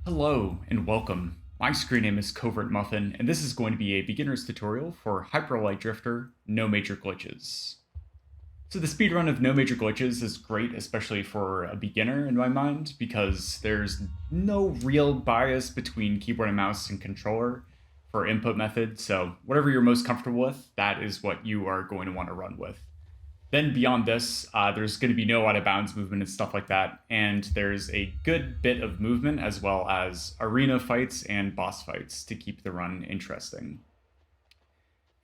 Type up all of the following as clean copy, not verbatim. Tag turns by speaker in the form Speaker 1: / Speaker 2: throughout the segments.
Speaker 1: Hello and welcome. My screen name is Covert Muffin, and this is going to be a beginner's tutorial for Hyperlight Drifter, No Major Glitches. So the speedrun of No Major Glitches is great, especially for a beginner in my mind, because there's no real bias between keyboard and mouse and controller for input method, so whatever you're most comfortable with, that is what you are going to want to run with. Then beyond this, there's going to be no out of bounds movement and stuff like that, and there's a good bit of movement as well as arena fights and boss fights to keep the run interesting.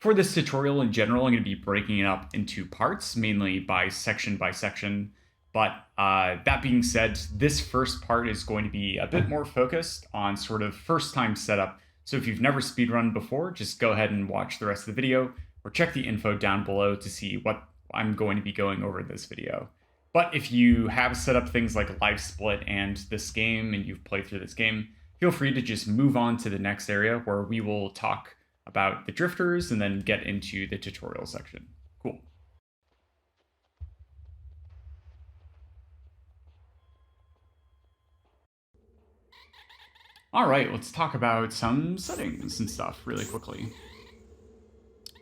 Speaker 1: For this tutorial in general, I'm going to be breaking it up into parts, mainly by section, but that being said, this first part is going to be a bit more focused on sort of first time setup. So if you've never speedrun before, just go ahead and watch the rest of the video, or check the info down below to see what I'm going to be going over in this video. But if you have set up things like Livesplit and this game, and you've played through this game, feel free to just move on to the next area where we will talk about the drifters and then get into the tutorial section. Cool. All right, let's talk about some settings and stuff really quickly.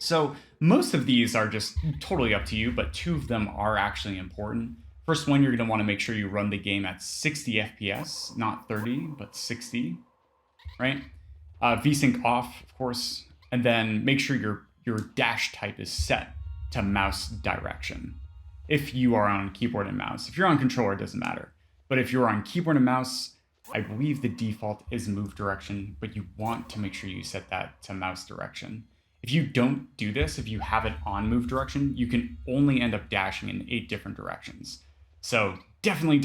Speaker 1: So most of these are just totally up to you, but two of them are actually important. First one, you're going to want to make sure you run the game at 60 FPS, not 30, but 60, right? VSync off, of course, and then make sure your dash type is set to mouse direction. If you are on keyboard and mouse, if you're on controller, it doesn't matter. But if you're on keyboard and mouse, I believe the default is move direction, but you want to make sure you set that to mouse direction. If you don't do this, if you have it on move direction, you can only end up dashing in 8 different directions. So definitely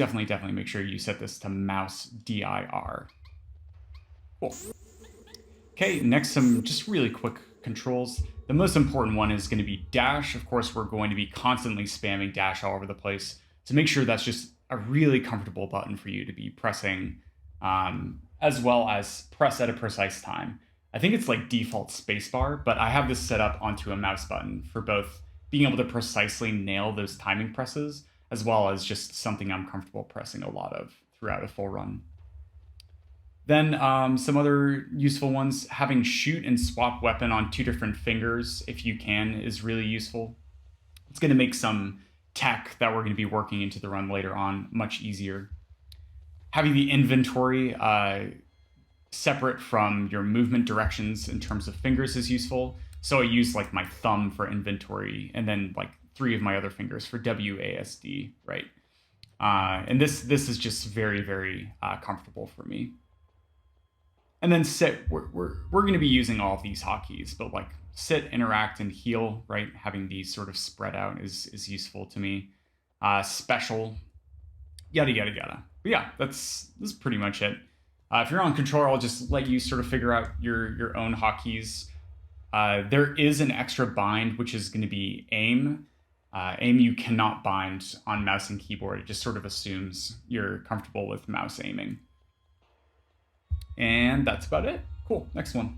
Speaker 1: make sure you set this to mouse DIR. Cool. Okay, next some just really quick controls. The most important one is going to be dash. Of course, we're going to be constantly spamming dash all over the place. So make sure that's just a really comfortable button for you to be pressing, as well as press at a precise time. I think it's like default spacebar, but I have this set up onto a mouse button for both being able to precisely nail those timing presses, as well as just something I'm comfortable pressing a lot of throughout a full run. Then some other useful ones, having shoot and swap weapon on 2 different fingers, if you can, is really useful. It's going to make some tech that we're going to be working into the run later on much easier. Having the inventory separate from your movement directions in terms of fingers is useful. So I use like my thumb for inventory and then like 3 of my other fingers for WASD, right? And this is just very comfortable for me. And then sit, we're going to be using all of these hotkeys, but like sit, interact, and heal, right? Having these sort of spread out is useful to me. Special, yada. But yeah, that's pretty much it. If you're on controller, I'll just let you sort of figure out your own hotkeys. There is an extra bind, which is going to be aim. Aim you cannot bind on mouse and keyboard. It just sort of assumes you're comfortable with mouse aiming. And that's about it. Cool, next one.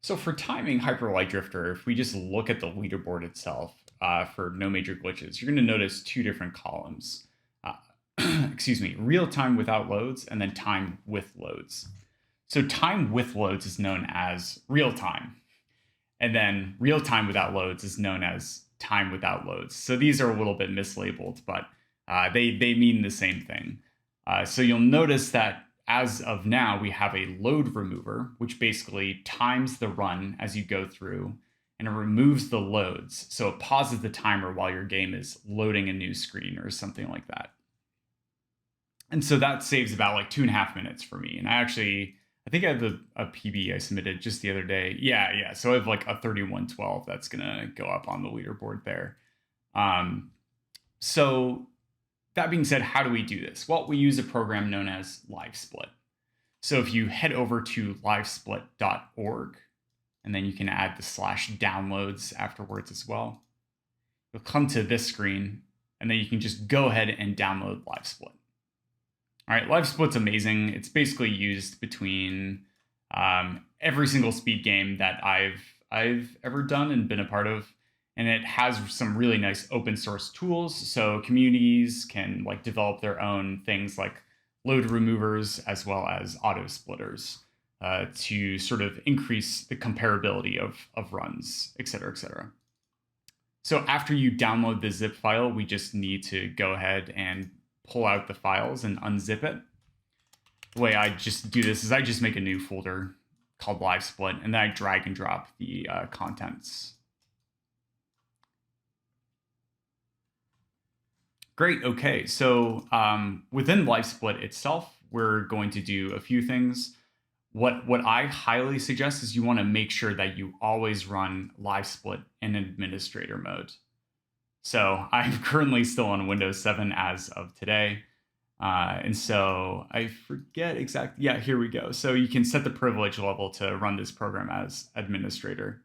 Speaker 1: So for timing Hyperlight Drifter, if we just look at the leaderboard itself for No Major Glitches, you're going to notice 2 different columns. Excuse me, real time without loads and then time with loads. So time with loads is known as real time. And then real time without loads is known as time without loads. So these are a little bit mislabeled, but they mean the same thing. So you'll notice that as of now, we have a load remover, which basically times the run as you go through, and it removes the loads. So it pauses the timer while your game is loading a new screen or something like that. And so that saves about like 2.5 minutes for me. And I think I have a PB I submitted just the other day. Yeah. So I have like a 3112 that's going to go up on the leaderboard there. So that being said, how do we do this? Well, we use a program known as Livesplit. So if you head over to livesplit.org, and then you can add the /downloads afterwards as well, you'll come to this screen, and then you can just go ahead and download Livesplit. All right, Livesplit's amazing. It's basically used between every single speed game that I've ever done and been a part of. and it has some really nice open source tools. So communities can like develop their own things like load removers as well as auto splitters to sort of increase the comparability of runs, et cetera, et cetera. So after you download the zip file, we just need to go ahead and pull out the files and unzip it. The way I just do this is I just make a new folder called Livesplit, and then I drag and drop the contents. Great, okay, so within Livesplit itself, we're going to do a few things. What I highly suggest is you want to make sure that you always run Livesplit in administrator mode. So I'm currently still on Windows 7 as of today. And so I forget exactly. Yeah, here we go. So you can set the privilege level to run this program as administrator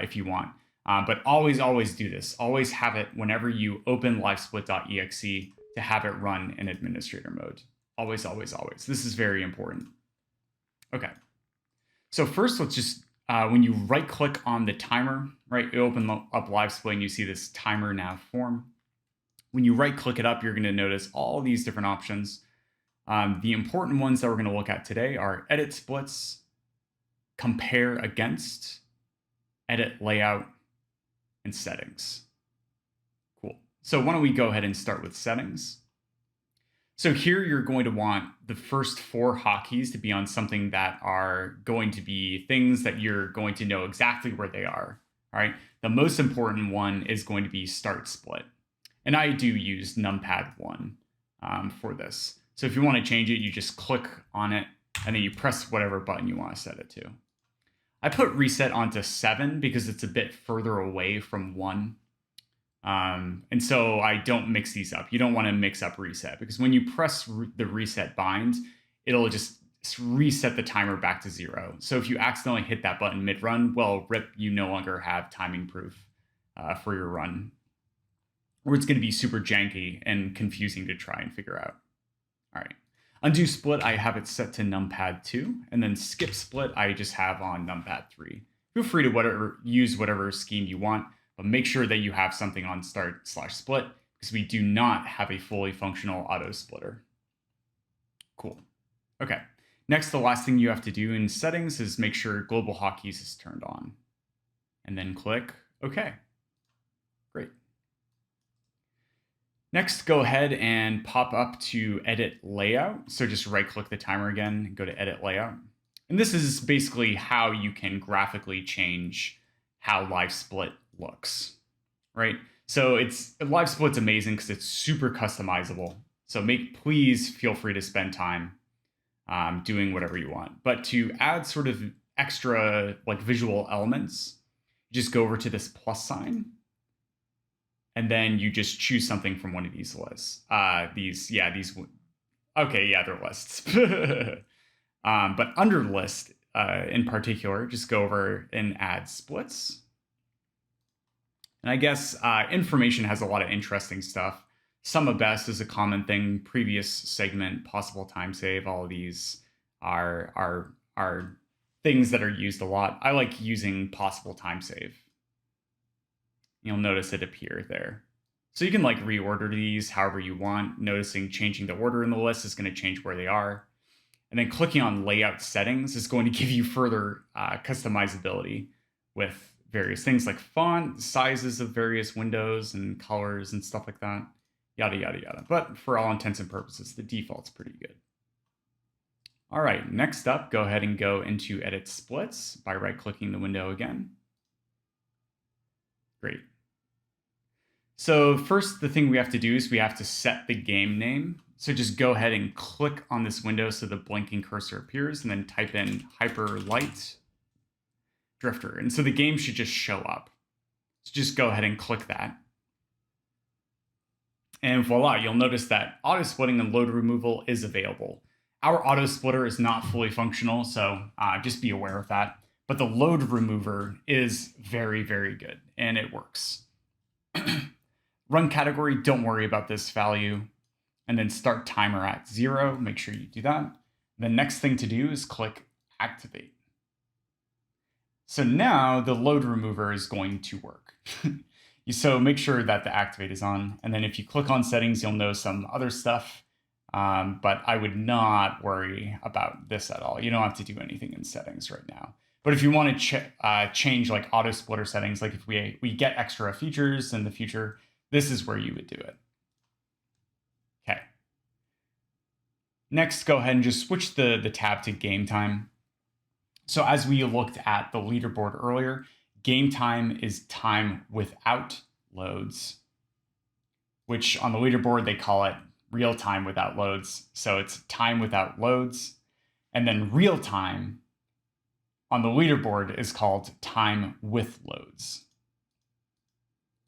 Speaker 1: if you want. But always do this. Always have it whenever you open livesplit.exe to have it run in administrator mode. Always. This is very important. Okay. So first, let's just, when you right click on the timer, right, you open up Livesplit and you see this timer nav form. When you right click it up, you're going to notice all these different options. The important ones that we're going to look at today are edit splits, compare against, edit layout, and settings. Cool. So why don't we go ahead and start with settings. So here you're going to want the first 4 hotkeys to be on something that are going to be things that you're going to know exactly where they are. All right. The most important one is going to be start split. And I do use numpad 1 for this. So if you want to change it, you just click on it and then you press whatever button you want to set it to. I put reset onto 7 because it's a bit further away from 1. And so I don't mix these up. You don't want to mix up reset because when you press the reset bind, it'll just reset the timer back to 0. So if you accidentally hit that button mid-run, well, rip, you no longer have timing proof for your run. Or it's going to be super janky and confusing to try and figure out. All right. Undo split, I have it set to numpad 2. And then skip split, I just have on numpad 3. Feel free to use whatever scheme you want, but make sure that you have something on start/split because we do not have a fully functional auto splitter. Cool. Okay. Next, the last thing you have to do in settings is make sure global hotkeys is turned on. And then click OK. Great. Next, go ahead and pop up to edit layout. So just right click the timer again and go to edit layout. And this is basically how you can graphically change how Livesplit looks, right? So Livesplit's amazing because it's super customizable. So please feel free to spend time doing whatever you want. But to add sort of extra like visual elements, just go over to this plus sign. And then you just choose something from one of these lists. Okay, yeah, they're lists. But under list in particular, just go over and add splits. And I guess information has a lot of interesting stuff. Sum of best is a common thing. Previous segment, possible time save. All of these are things that are used a lot. I like using possible time save. You'll notice it appear there. So you can like reorder these however you want. Noticing changing the order in the list is going to change where they are. And then clicking on layout settings is going to give you further customizability with various things like font, sizes of various windows and colors and stuff like that. Yada, yada, yada. But for all intents and purposes, the default's pretty good. All right, next up, go ahead and go into edit splits by right-clicking the window again. Great. So first, the thing we have to do is we have to set the game name. So just go ahead and click on this window so the blinking cursor appears and then type in Hyper Light Drifter. And so the game should just show up. So just go ahead and click that. And voila, you'll notice that auto splitting and load removal is available. Our auto splitter is not fully functional, so just be aware of that. But the load remover is very, very good, and it works. Run category, don't worry about this value. And then start timer at 0. Make sure you do that. The next thing to do is click Activate. So now the load remover is going to work. So make sure that the activate is on. And then if you click on settings, you'll know some other stuff. But I would not worry about this at all. You don't have to do anything in settings right now. But if you want to change like auto splitter settings, like if we get extra features in the future, this is where you would do it. Okay. Next, go ahead and just switch the tab to game time. So as we looked at the leaderboard earlier, game time is time without loads, which on the leaderboard, they call it real time without loads. So it's time without loads. And then real time on the leaderboard is called time with loads.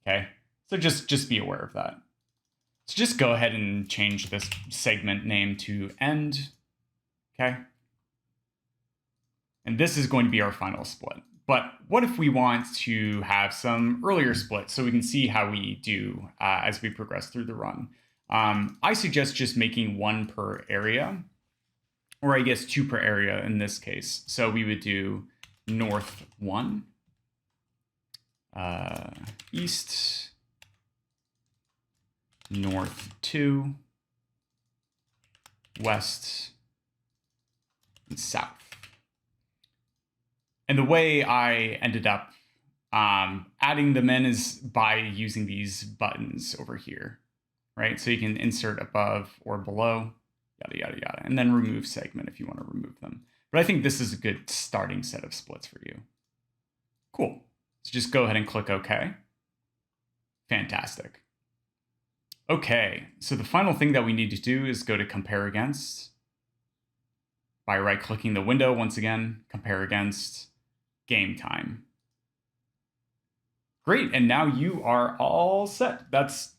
Speaker 1: Okay, so just be aware of that. So just go ahead and change this segment name to end. Okay. And this is going to be our final split. But what if we want to have some earlier splits so we can see how we do as we progress through the run? I suggest just making one per area, or I guess two per area in this case. So we would do north 1, east, north 2, west, and south. And the way I ended up adding them in is by using these buttons over here, right? So you can insert above or below, yada, yada, yada, and then remove segment if you want to remove them. But I think this is a good starting set of splits for you. Cool. So just go ahead and click OK. Fantastic. Okay, so the final thing that we need to do is go to compare against. By right-clicking the window, once again, compare against game time. Great, and now you are all set. That's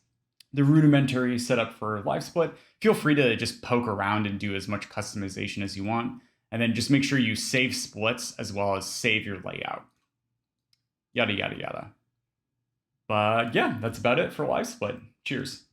Speaker 1: the rudimentary setup for Livesplit. Feel free to just poke around and do as much customization as you want, and then just make sure you save splits as well as save your layout. Yada, yada, yada. But yeah, that's about it for Livesplit. Cheers.